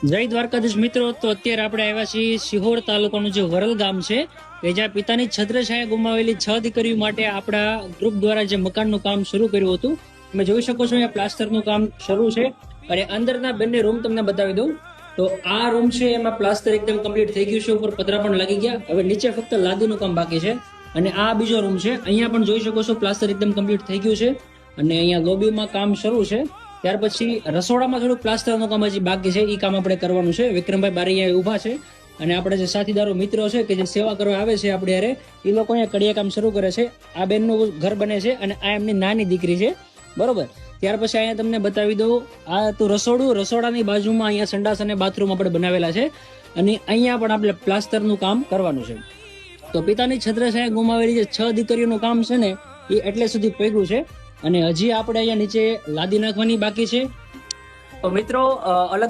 જય દ્વારકાધીશ મિત્રો. તો અત્યારે આપણે આવ્યા છીએ સિહોર તાલુકાનું જે વરલ ગામ છે કે જ્યાં પિતાની છત્રછાયા ગુમાવેલી 6 દીકરીઓ માટે આપણા ગ્રુપ દ્વારા જે મકાનનું કામ શરૂ કર્યું હતું. તમે જોઈ શકો છો અહીંયા પ્લાસ્ટરનું કામ શરૂ છે અને અંદરના બંને રૂમ તમને બતાવી દઉં તો આ રૂમ છે એમાં પ્લાસ્ટર એકદમ કમ્પ્લીટ થઈ ગયું છે, ઉપર પતરા પણ લાગી ગયા. હવે નીચે ફક્ત લાદીનું કામ બાકી છે અને આ બીજો રૂમ છે. અહીંયા પણ જોઈ શકો છો પ્લાસ્ટર એકદમ કમ્પ્લીટ થઈ ગયું છે અને અહીંયા લોબીમાં કામ શરૂ છે. ત્યાર પછી રસોડામાં થોડું પ્લાસ્ટરનું કામ હજી બાકી છે, એ કામ આપણે કરવાનું છે. વિક્રમભાઈ બારી અહીંયા ઊભા છે અને આપણે જે સાથીદારો મિત્રો છે કે જે સેવા કરવા આવે છે આપણે યારે, એ લોકો અહીંયા કડિયા કામ શરૂ કરે છે. આ બેનનું ઘર બને છે અને આ એમની નાની દીકરી છે, બરોબર. ત્યાર પછી અહીંયા તમને બતાવી દઉં, આ તો રસોડું, રસોડાની બાજુમાં અહીંયા સંડાસ અને બાથરૂમ આપણે બનાવેલા છે અને અહીંયા પણ આપણે પ્લાસ્ટરનું કામ કરવાનું છે. તો પિતાની છત્રછાયા ગુમાવેલી જે 6 દીકરીઓનું કામ છે ને એ એટલે સુધી પગ્યું છે અને હજી આપણે અહીંયા નીચે લાદી નાખવાની બાકી છે. તો મિત્રો અલગ